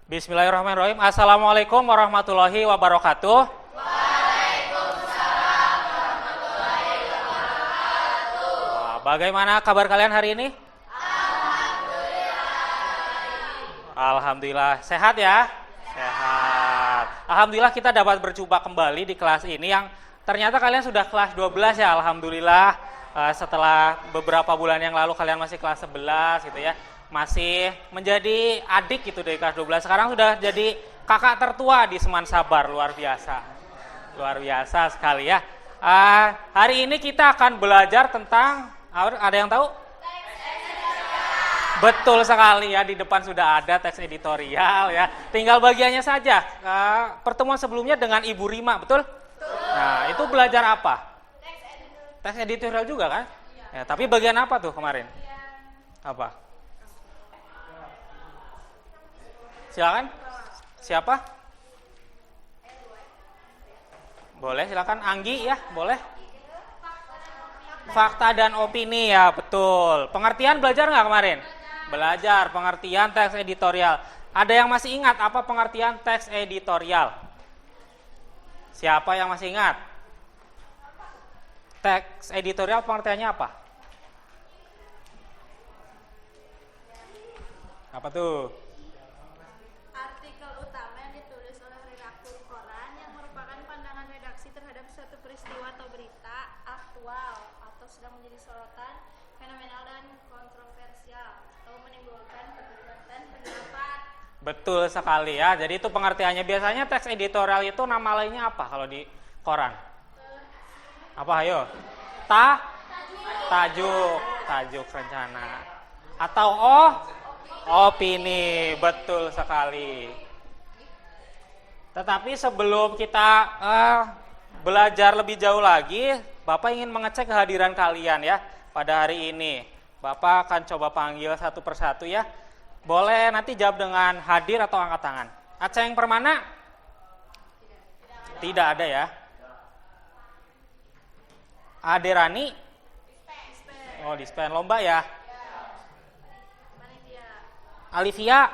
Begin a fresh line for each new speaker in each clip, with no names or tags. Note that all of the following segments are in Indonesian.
Bismillahirrahmanirrahim. Assalamualaikum warahmatullahi wabarakatuh. Bagaimana kabar kalian hari ini? Alhamdulillah. Sehat ya? Sehat. Alhamdulillah kita dapat berjumpa kembali di kelas ini yang ternyata kalian sudah kelas 12 ya. Alhamdulillah. Setelah beberapa bulan yang lalu kalian masih kelas 11 gitu ya. Masih menjadi adik gitu dari kelas 12. Sekarang sudah jadi kakak tertua di Seman Sabar. Luar biasa. Luar biasa sekali ya. Hari ini kita akan belajar tentang, ada yang tahu? Betul sekali ya, di depan sudah ada teks editorial ya. Tinggal bagiannya saja. Pertemuan sebelumnya dengan Ibu Rima, betul? Nah, itu belajar apa? Teks editorial juga kan? Ya, tapi bagian apa tuh kemarin? Apa? Silakan. Siapa? Boleh, silakan. Anggi ya, boleh. Fakta dan opini ya, betul. Pengertian belajar nggak kemarin? Belajar pengertian teks editorial. Ada yang masih ingat apa pengertian teks editorial? Siapa yang masih ingat? Teks editorial pengertiannya apa? Apa tuh?
Artikel utama yang ditulis oleh redaktur koran yang merupakan pandangan redaksi terhadap suatu peristiwa atau berita aktual atau sedang menjadi sorotan, fenomenal dan kontroversial atau menimbulkan perdebatan pendapat.
Betul sekali ya. Jadi itu pengertiannya. Biasanya teks editorial itu nama lainnya apa kalau di koran? Apa ayo? Tajuk rencana. Atau opini. Betul sekali. Tetapi sebelum kita belajar lebih jauh lagi, Bapak ingin mengecek kehadiran kalian ya pada hari ini. Bapak akan coba panggil satu persatu ya. Boleh nanti jawab dengan hadir atau angkat tangan. Aceng Permana? Tidak ada ya. Aderani? Oh, dispen. Lomba ya? Alivia?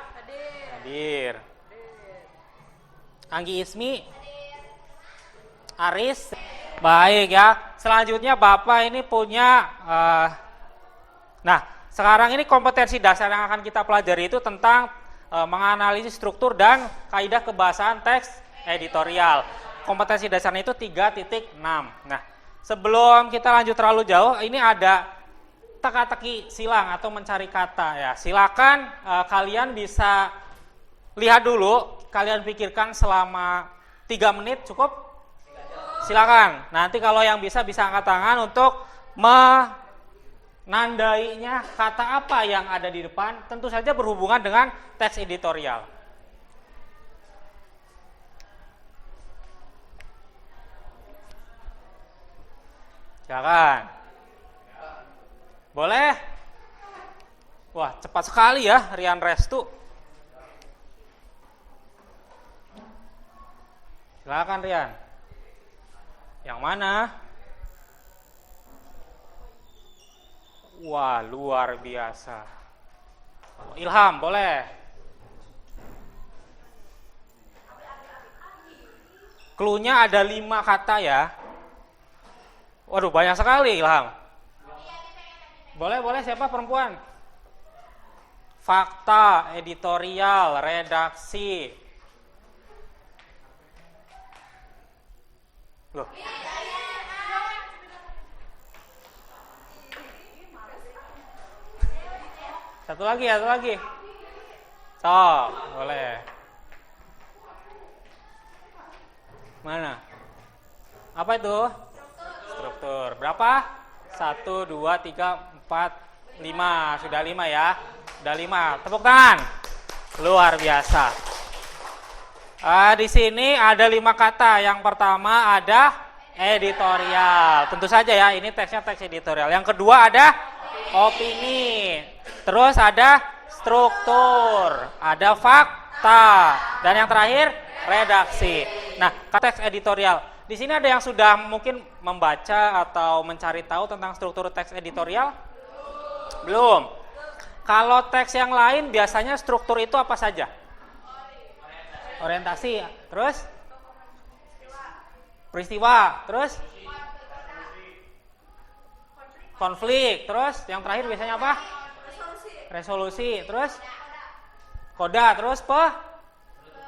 Hadir. Anggi Ismi? Aris? Baik ya. Selanjutnya Bapak ini punya nah, sekarang ini kompetensi dasar yang akan kita pelajari itu tentang menganalisis struktur dan kaidah kebahasaan teks editorial. Kompetensi dasarnya itu 3.6. Nah, sebelum kita lanjut terlalu jauh, ini ada teka-teki silang atau mencari kata ya. Silakan kalian bisa lihat dulu, kalian pikirkan selama 3 menit cukup? Silakan. Nanti kalau yang bisa angkat tangan untuk menandainya kata apa yang ada di depan, tentu saja berhubungan dengan teks editorial. Silakan. Boleh? Wah, cepat sekali ya Rian Restu. Silakan Rian. Yang mana? Wah, luar biasa. Ilham, boleh? Cluenya ada 5 kata ya. Waduh, banyak sekali Ilham. Boleh, siapa perempuan? Fakta, editorial, redaksi. Loh. Satu lagi. Sok, boleh. Mana? Apa itu? Struktur. Berapa? 1, 2, 3, 4, 5. Sudah 5 ya. Sudah 5. Tepuk tangan. Luar biasa. Di sini ada 5 kata. Yang pertama ada editorial. Tentu saja ya, ini teksnya teks editorial. Yang kedua ada opini. Terus ada struktur. Ada fakta. Dan yang terakhir redaksi. Nah, teks editorial. Di sini ada yang sudah mungkin membaca atau mencari tahu tentang struktur teks editorial? Belum. Kalau teks yang lain biasanya struktur itu apa saja? Orientasi, terus peristiwa, terus konflik, terus yang terakhir biasanya apa? Resolusi, terus koda, terus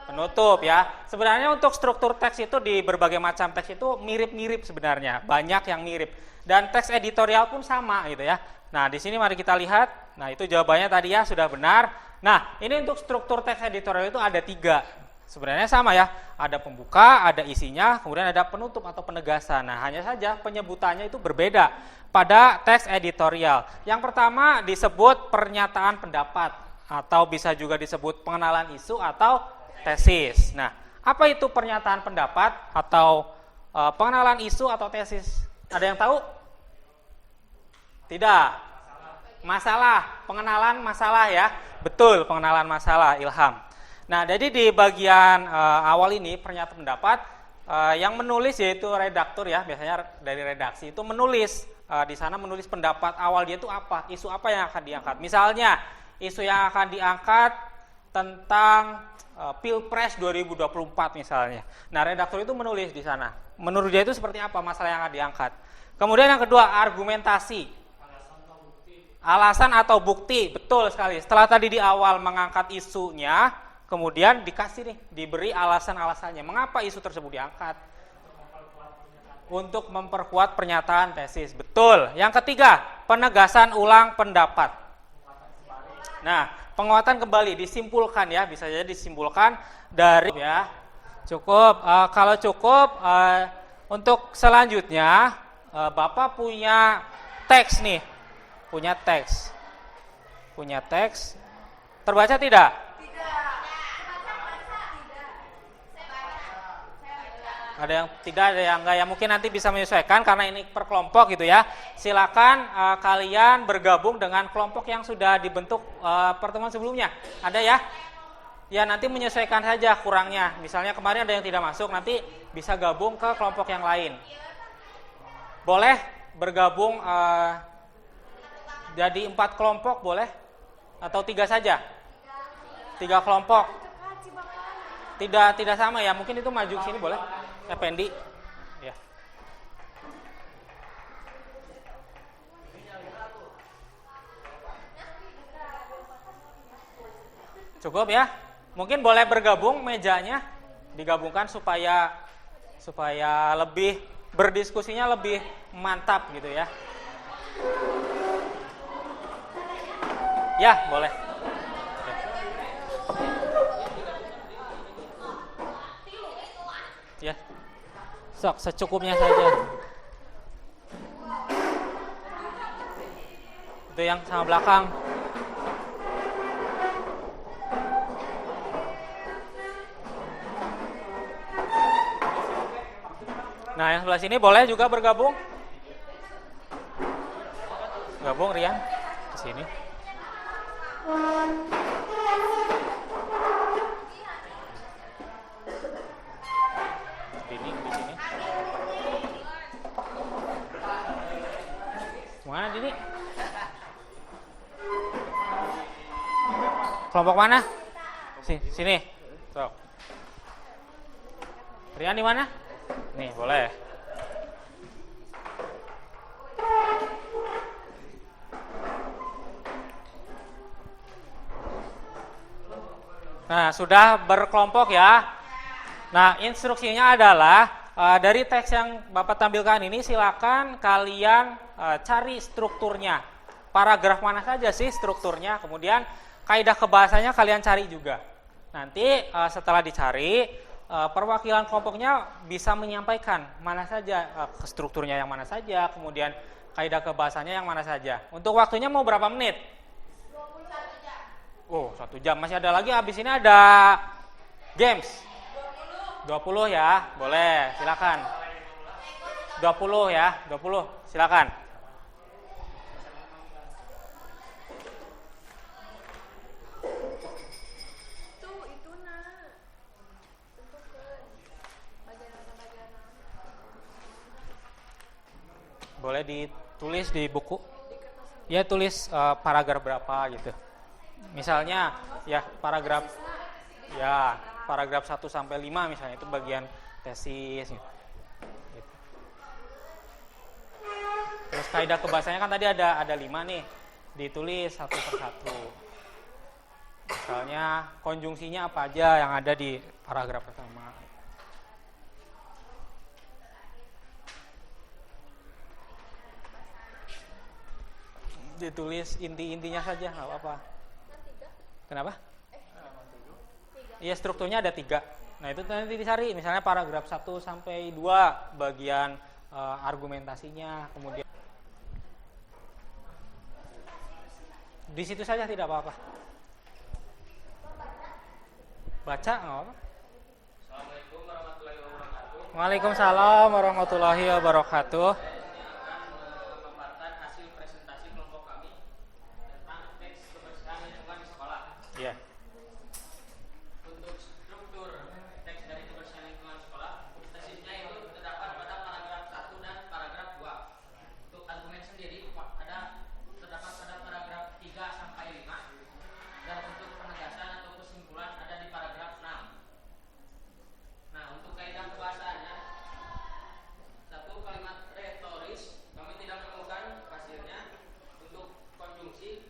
penutup ya. Sebenarnya untuk struktur teks itu di berbagai macam teks itu mirip-mirip sebenarnya, banyak yang mirip. Dan teks editorial pun sama gitu ya. Nah, di sini mari kita lihat. Nah, itu jawabannya tadi ya, sudah benar. Nah, ini untuk struktur teks editorial itu ada 3. Sebenarnya sama ya, ada pembuka, ada isinya, kemudian ada penutup atau penegasan. Nah, hanya saja penyebutannya itu berbeda pada teks editorial. Yang pertama disebut pernyataan pendapat, atau bisa juga disebut pengenalan isu atau tesis. Nah, apa itu pernyataan pendapat atau pengenalan isu atau tesis? Ada yang tahu? Tidak. Masalah, pengenalan masalah ya. Betul, pengenalan masalah, Ilham. Nah, jadi di bagian awal ini pernyataan pendapat yang menulis yaitu redaktur ya, biasanya dari redaksi itu menulis di sana menulis pendapat awal dia itu apa, isu apa yang akan diangkat. Misalnya, isu yang akan diangkat tentang Pilpres 2024 misalnya. Nah, redaktur itu menulis di sana. Menurut dia itu seperti apa masalah yang akan diangkat. Kemudian yang kedua, argumentasi. Alasan atau bukti, betul sekali. Setelah tadi di awal mengangkat isunya, kemudian dikasih nih, diberi alasan-alasannya. Mengapa isu tersebut diangkat? Untuk memperkuat pernyataan tesis. Betul. Yang ketiga, penegasan ulang pendapat. Nah, penguatan kembali disimpulkan ya, bisa jadi disimpulkan dari ya. Cukup. Kalau cukup, untuk selanjutnya, Bapak punya teks nih. Punya teks. Terbaca tidak? Ada yang tidak, ada yang enggak, ya mungkin nanti bisa menyesuaikan karena ini per kelompok gitu ya. Silakan kalian bergabung dengan kelompok yang sudah dibentuk pertemuan sebelumnya. Ada ya? Ya nanti menyesuaikan saja kurangnya. Misalnya kemarin ada yang tidak masuk, nanti bisa gabung ke kelompok yang lain. Boleh bergabung jadi 4 kelompok boleh? Atau 3 saja? 3 kelompok. Tidak sama ya, mungkin itu maju ke sini boleh? Pendi. Ya. Cukup ya? Mungkin boleh bergabung mejanya, digabungkan supaya lebih berdiskusinya lebih mantap gitu ya. Ya, boleh. Ya. Sok secukupnya saja. Itu yang sama belakang. Nah, yang sebelah sini boleh juga bergabung. Gabung Rian ke sini. Di sini. Mana Dini? Kelompok mana? Sini. Sok. Rian di mana? Nih, boleh. Nah, sudah berkelompok ya. Nah, instruksinya adalah dari teks yang Bapak tampilkan ini silakan kalian cari strukturnya. Paragraf mana saja sih strukturnya, kemudian kaidah kebahasanya kalian cari juga. Nanti setelah dicari, perwakilan kelompoknya bisa menyampaikan mana saja strukturnya yang mana saja, kemudian kaidah kebahasanya yang mana saja. Untuk waktunya mau berapa menit?
21 jam.
Oh, 1 jam. Masih ada lagi, habis ini ada games. 20 ya, boleh, silakan. 20 ya, 20, silakan.
Itu nah. Tentukan bagian-bagian.
Boleh ditulis di buku. Ya, tulis paragraf berapa gitu. Misalnya, ya paragraf. Ya. paragraf 1 sampai 5 misalnya itu bagian tesis gitu. Terus kaidah kebahasanya kan tadi ada 5 nih, ditulis satu persatu. Misalnya konjungsinya apa aja yang ada di paragraf pertama. Ditulis inti-intinya saja, nggak apa-apa. Kenapa? Iya, strukturnya ada 3. Nah itu nanti dicari, misalnya paragraf 1 sampai 2 bagian argumentasinya, kemudian di situ saja tidak apa-apa. Baca nggak apa-apa.
Assalamualaikum warahmatullahi wabarakatuh.
Waalaikumsalam warahmatullahi wabarakatuh.
Saya akan memaparkan hasil presentasi kelompok kami tentang teks kebersihan lingkungan di sekolah.
Iya.
Untuk struktur teks dari kebersihan lingkungan sekolah, tesisnya itu terdapat pada paragraf 1 dan paragraf 2. Untuk argumen sendiri terdapat pada paragraf 3 sampai 5. Dan untuk penegasan atau kesimpulan ada di paragraf 6. Nah, untuk kaidah kebahasaannya, satu kalimat retoris kami tidak menemukan hasilnya. Untuk konjungsi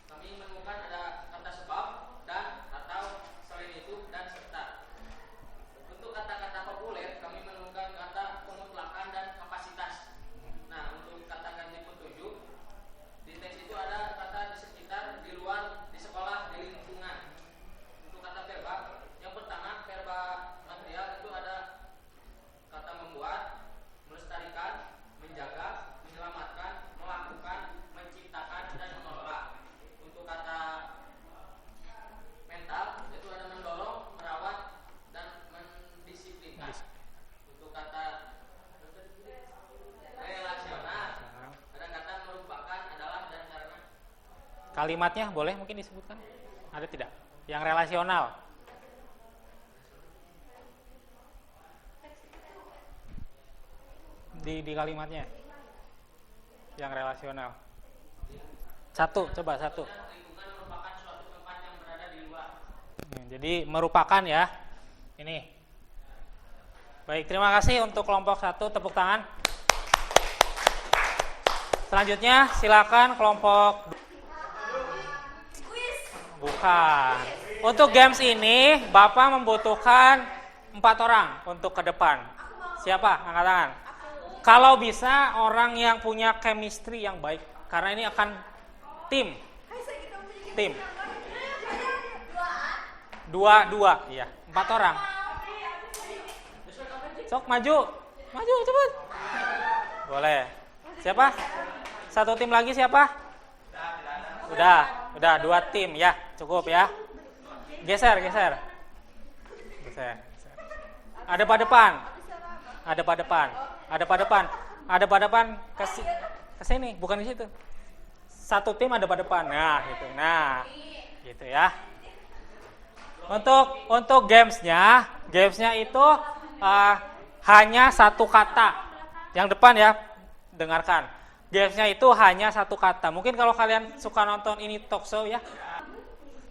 kami menemukan ada kata sebab dan atau selain itu dan serta. Untuk kata-kata populer kami menemukan kata pemutlakan dan kapasitas. Nah, untuk kata ganti petunjuk di teks itu ada kata di sekitar, di luar, di sekolah, di lingkungan. Untuk kata verba, yang pertama verba material itu ada kata membuat, melestarikan, menjaga, menyelamatkan, melakukan, menciptakan, dan mengelola. Untuk kata mental itu ada mendorong, merawat, dan mendisiplinkan. Untuk kata relasional ada kata merupakan, adalah, dan karena.
Kalimatnya boleh mungkin disebutkan? Ada tidak? Yang relasional. Di kalimatnya. Yang relasional. Coba satu.
Lingkungan merupakan suatu tempat yang berada di luar.
Jadi merupakan ya. Ini. Baik, terima kasih untuk kelompok 1, tepuk tangan. Selanjutnya silakan kelompok. Bukan. Untuk games ini Bapak membutuhkan 4 orang untuk ke depan. Siapa? Angkat tangan. Kalau bisa orang yang punya chemistry yang baik, karena ini akan tim. Dua, iya. 4 orang. Sok maju cepet. Boleh. Siapa? 1 tim lagi siapa? Udah 2 tim ya, cukup ya. Geser. Ada pada depan ke sini, bukan di situ. 1 tim ada pada depan. Nah, gitu ya. Untuk gamesnya itu hanya 1 kata. Yang depan ya, dengarkan. Gamesnya itu hanya 1 kata. Mungkin kalau kalian suka nonton ini talk show ya.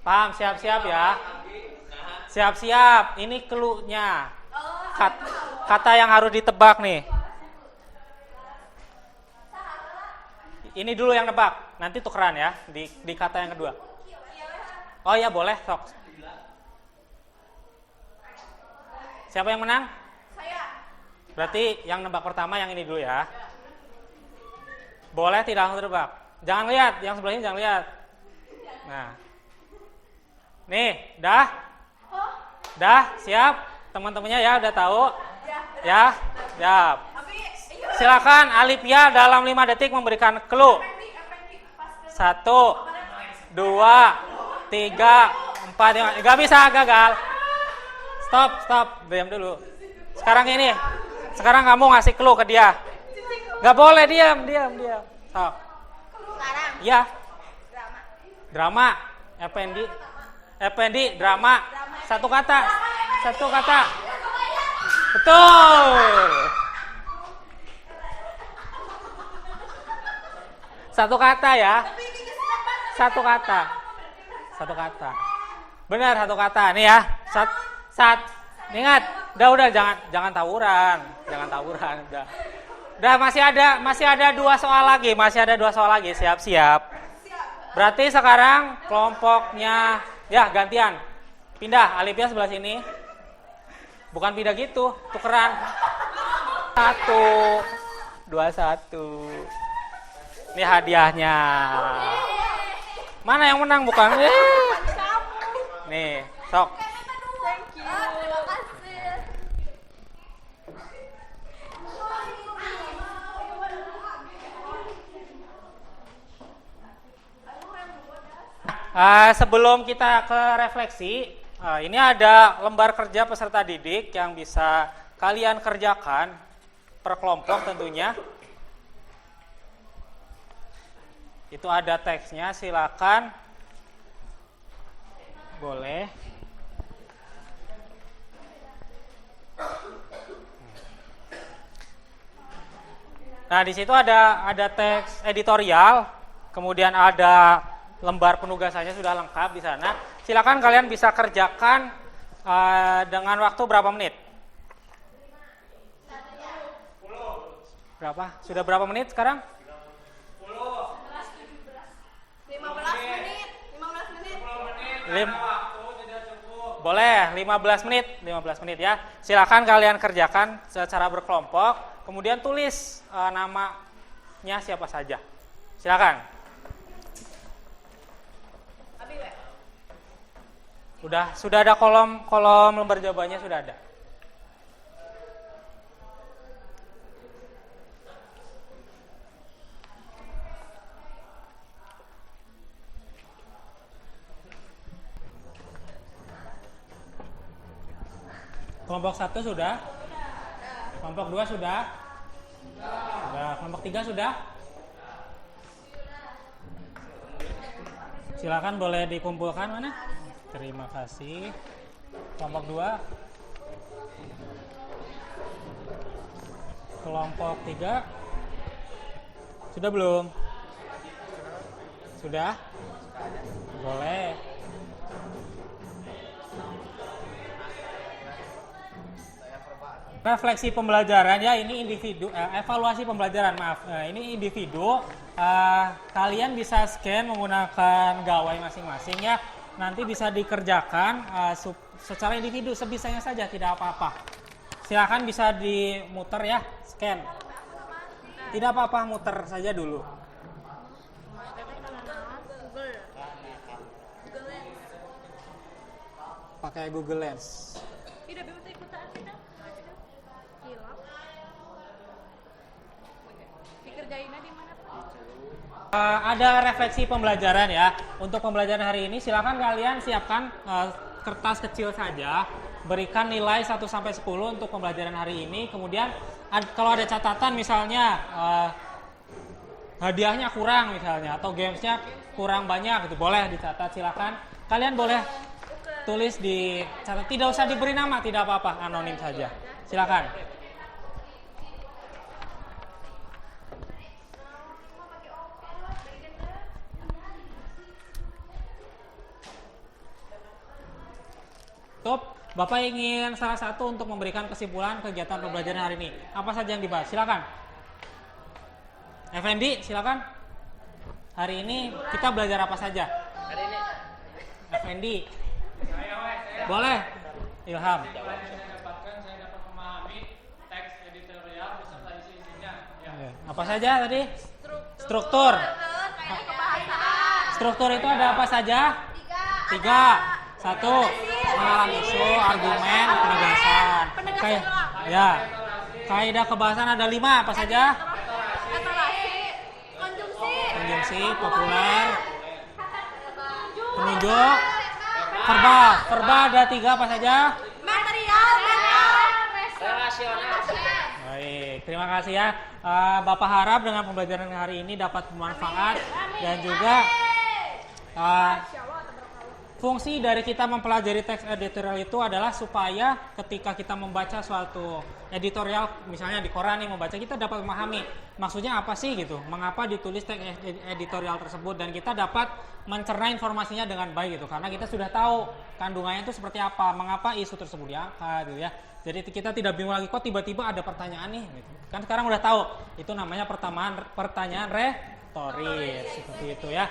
Paham, siap-siap ya. Siap-siap. Ini clue-nya. Kata yang harus ditebak nih. Ini dulu yang nebak. Nanti tukeran ya di kata yang kedua. Oh ya, boleh, sok. Siapa yang menang? Berarti yang nebak pertama yang ini dulu ya. Boleh tidak langsung tebak. Jangan lihat, yang sebelahnya jangan lihat. Nah. Nih, dah siap? Teman-temannya ya udah tahu? Ya, siap. Silakan Alipia dalam 5 detik memberikan clue. 1, 2, 3, 4, 5. Gak bisa, gagal. Stop, diam dulu. Sekarang kamu ngasih clue ke dia. Gak boleh, diam. Sok.
Sekarang.
Iya. Drama. Effendi, drama. 1 kata. Betul. 1 kata ya. 1 kata. Benar, 1 kata. Nih ya. Ingat, udah jangan tawuran, udah. Udah masih ada 2 soal lagi, siap-siap. Berarti sekarang kelompoknya ya gantian. Pindah, Alifnya sebelah sini. Bukan pindah gitu, tukeran. 1, 2, 1. Ini hadiahnya. Mana yang menang bukan? Nih, sok.
Thank you. Terima kasih.
Sebelum kita ke refleksi, ini ada lembar kerja peserta didik yang bisa kalian kerjakan per kelompok tentunya. Itu ada teksnya, silakan. Boleh. Nah, di situ ada teks editorial, kemudian ada lembar penugasannya sudah lengkap di sana. Silakan kalian bisa kerjakan dengan waktu berapa menit? Berapa? Sudah berapa menit sekarang?
15 menit.
Boleh, 15 menit ya. Silakan kalian kerjakan secara berkelompok, kemudian tulis namanya siapa saja. Silakan. Sudah ada kolom lembar jawabannya sudah ada. Kelompok 1 sudah? Kelompok 2 sudah? Sudah. Kelompok 3 sudah? Silakan boleh dikumpulkan mana? Terima kasih. Kelompok 2. Kelompok 3. Sudah belum? Sudah? Boleh. Refleksi pembelajaran ya, ini individu, evaluasi pembelajaran, maaf. Ini individu, kalian bisa scan menggunakan gawai masing-masing ya. Nanti bisa dikerjakan secara individu, sebisanya saja, tidak apa-apa. Silakan bisa dimuter ya, scan. Tidak apa-apa, muter saja dulu. Pakai Google Lens. Ada refleksi pembelajaran ya. Untuk pembelajaran hari ini silakan kalian siapkan kertas kecil saja. Berikan nilai 1 sampai 10 untuk pembelajaran hari ini. Kemudian kalau ada catatan misalnya hadiahnya kurang misalnya atau gamesnya kurang banyak gitu, boleh dicatat. Silakan kalian boleh tulis di catat. Tidak usah diberi nama, tidak apa-apa, anonim saja. Silakan. Bapak ingin salah satu untuk memberikan kesimpulan kegiatan pembelajaran hari ini. Apa saja yang dibahas? Silakan. Effendi, silakan. Hari ini kita belajar apa saja?
Hari ini
Effendi. Boleh. Ilham.
saya dapat memahami teks editorial beserta isi-isinya. Ya.
Apa saja tadi? Struktur. Struktur itu ada apa saja? 3. 1. Pengalaman isu, argumen, penegasan. Ya. Kaidah kebahasan ada 5, apa saja? Konjungsi, populer, penunjuk, verba ada 3, apa saja?
Material,
Relasional.
Baik, terima kasih ya. Bapak harap dengan pembelajaran hari ini dapat bermanfaat dan juga fungsi dari kita mempelajari teks editorial itu adalah supaya ketika kita membaca suatu editorial, misalnya di koran nih membaca, kita dapat memahami maksudnya apa sih gitu, mengapa ditulis teks editorial tersebut, dan kita dapat mencerna informasinya dengan baik gitu, karena kita sudah tahu kandungannya itu seperti apa, mengapa isu tersebut diangkat gitu ya. Jadi kita tidak bingung lagi kok tiba-tiba ada pertanyaan nih gitu. Kan sekarang udah tahu, itu namanya pertanyaan retoris seperti itu ya.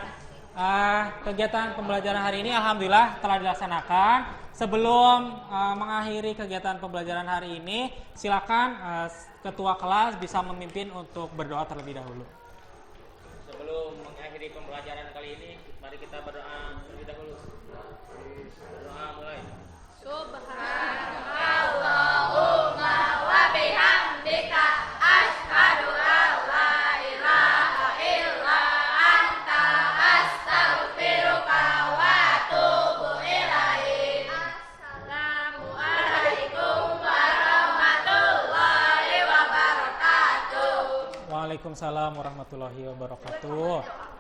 Kegiatan pembelajaran hari ini alhamdulillah telah dilaksanakan. Sebelum mengakhiri kegiatan pembelajaran hari ini, silakan ketua kelas bisa memimpin untuk berdoa terlebih dahulu.
Sebelum mengakhiri pembelajaran kali ini, mari kita berdoa terlebih dahulu. Berdoa mulai.
Subhanallahumma wa bihamdika asyhadu an la ilaha illa anta astaghfiruka wa atubu ilaik. Assalamualaikum warahmatullahi wabarakatuh.
Waalaikumsalam warahmatullahi wabarakatuh.